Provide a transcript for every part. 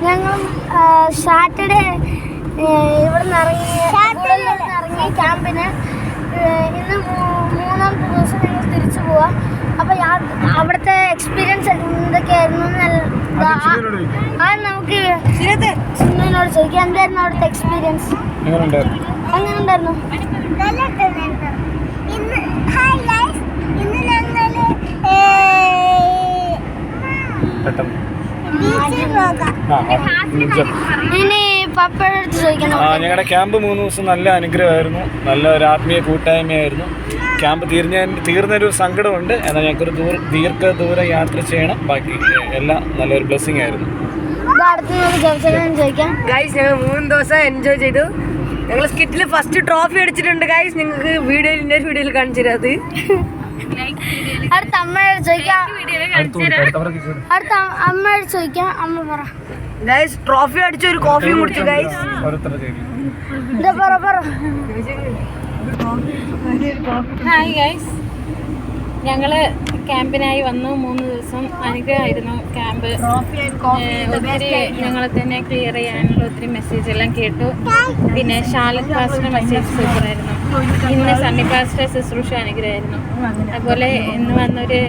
ഞങ്ങൾ സാറ്റർഡേ ഇവിടെ നിന്ന് ഇറങ്ങി ക്യാമ്പിന്. ഇന്ന് മൂന്നാമത്തെ ദിവസം ഞങ്ങൾ തിരിച്ചു പോവാം. അപ്പോൾ അവിടുത്തെ എക്സ്പീരിയൻസ് എന്തൊക്കെയായിരുന്നു നമുക്ക് സിനിമയോട് ചോദിക്കാം. എന്തായിരുന്നു അവിടുത്തെ എക്സ്പീരിയൻസ്? എങ്ങനെ ഉണ്ടായിരുന്നു? ഞങ്ങളുടെ ക്യാമ്പ് 3 ദിവസം നല്ല അനുഗ്രഹമായിരുന്നു. നല്ല ഒരു ആത്മീയ കൂട്ടായ്മയായിരുന്നു. ക്യാമ്പ് തീർന്നൊരു സങ്കടമുണ്ട്. എന്നാൽ ഞങ്ങൾക്കൊരു ദീർഘദൂര യാത്ര ചെയ്യണം. ബാക്കി എല്ലാം നല്ലൊരു ബ്ലെസ്സിങ് ആയിരുന്നു. ഗൈസ് ഞങ്ങൾ 3 ദിവസം എൻജോയ് ചെയ്തു. ഞങ്ങൾ സ്കിറ്റിൽ ഫസ്റ്റ് ട്രോഫി അടിച്ചിട്ടുണ്ട് ഗൈസ്. നിങ്ങൾക്ക് വീഡിയോയിൽ കാണിച്ചു തരാം. അടുത്ത അമ്മയോട് ചോദിക്കാം. അമ്മ പറ. ഗൈസ് ട്രോഫി അടിച്ചു, ഒരു കോഫി കുടിച്ചു ഗൈസ്. ഹായ് ഗൈസ്, ഞങ്ങള് ക്യാമ്പിനായി വന്നു. 3 ദിവസം അനുഗ്രഹമായിരുന്നു ക്യാമ്പ്. ഒത്തിരി ഞങ്ങളെ തന്നെ ക്ലിയർ ചെയ്യാനുള്ള ഒത്തിരി മെസ്സേജ് എല്ലാം കേട്ടു. പിന്നെ ഷാലറ്റ് പാസ്റ്റർ മെസ്സേജ് സൂപ്പറായിരുന്നു. ഇന്ന് സണ്ണി പാസ്റ്റർ ശുശ്രൂഷ അനുഗ്രഹമായിരുന്നു. അതുപോലെ ഇന്ന് വന്നൊരു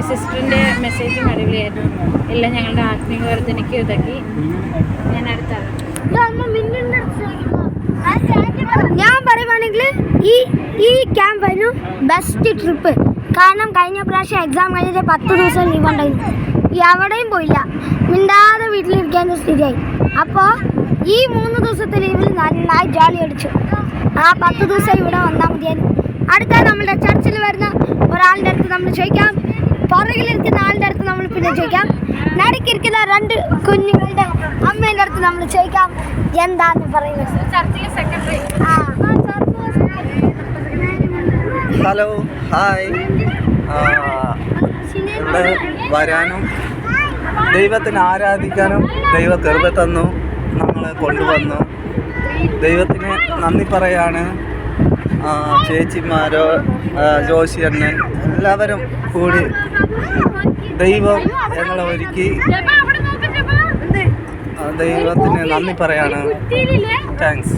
സിസ്റ്ററിൻ്റെ മെസ്സേജും അടിപൊളിയായിരുന്നു. എല്ലാം ഞങ്ങളുടെ ആത്മീയ വർദ്ധനയ്ക്ക് ഉതക്കി. ഞാൻ അടുത്താണ്. ഞാൻ പറയുവാണെങ്കിൽ ഈ ക്യാമ്പായിരുന്നു ബെസ്റ്റ് ട്രിപ്പ്. കാരണം കഴിഞ്ഞ പ്രാവശ്യം എക്സാം കഴിഞ്ഞിട്ട് 10 ദിവസം ലീവ് ഉണ്ടായിരുന്നു. എവിടെയും പോയില്ല, മിണ്ടാതെ വീട്ടിലിരിക്കാനും സ്ഥിതിയായി. അപ്പോൾ ഈ 3 ദിവസത്തെ ലീവിൽ നന്നായി ജോലി അടിച്ചു. ആ 10 ദിവസം ഇവിടെ വന്നാൽ മതിയായിരുന്നു. അടുത്ത നമ്മുടെ ചർച്ചിൽ വരുന്ന ഒരാളുടെ അടുത്ത് നമ്മൾ ചോദിക്കാം. പുറകിലിരിക്കുന്ന ആളുടെ അടുത്ത് നമ്മൾ പിന്നെ ചോദിക്കാം. നടുക്കിരിക്കുന്ന 2 കുഞ്ഞുങ്ങളുടെ അമ്മേൻ്റെ അടുത്ത് നമ്മൾ ചോദിക്കാം എന്താന്ന് പറയുന്നത്. Hello, hi. ഇവിടെ വരാനും ദൈവത്തിനെ ആരാധിക്കാനും ദൈവ കൃപ തന്നു, നമ്മളെ കൊണ്ടുവന്നു. ദൈവത്തിന് നന്ദി പറയാണ്. ചേച്ചിമാരോ ജോഷിയണ്ണൻ എല്ലാവരും കൂടി ദൈവം ഞങ്ങളെ ഒരുക്കി. ദൈവത്തിന് നന്ദി പറയാണ്. താങ്ക്സ്.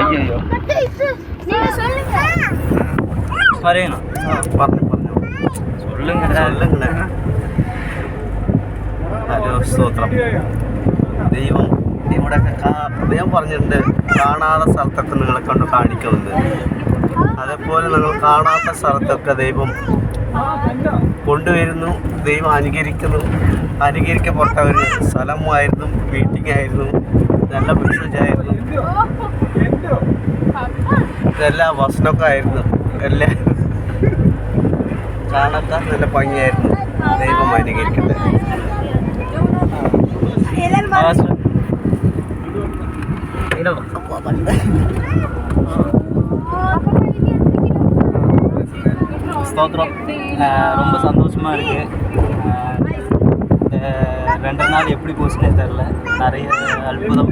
അയ്യോ പറയണം. പറഞ്ഞു ഹലോ, സ്തോത്രം. ദൈവം ഇവിടെയൊക്കെ ദൈവം പറഞ്ഞിട്ടുണ്ട്, കാണാത്ത സ്ഥലത്തൊക്കെ നിങ്ങളെ കൊണ്ട് കാണിക്കുന്നുണ്ട്. അതേപോലെ നിങ്ങൾ കാണാത്ത സ്ഥലത്തൊക്കെ ദൈവം കൊണ്ടുവരുന്നു. ദൈവം അനുകരിക്കുന്നു. അനുകരിക്കപ്പെട്ട ഒരു സ്ഥലമായിരുന്നു, മീറ്റിംഗ് ആയിരുന്നു, നല്ല മെസ്സേജ് ആയിരുന്നു, എല്ലാ വസനമൊക്കെ ആയിരുന്നു. എല്ലാം കാണാത്ത നല്ല ഭംഗിയായിരുന്നു. ദൈവം അനുകരിക്കട്ടെ. ஸ்தோத்திரம். ரொம்ப சந்தோஷமாக இருக்குது. 2 நாள் எப்படி போச்சுன்னே தெரில. நிறைய அற்புதம்,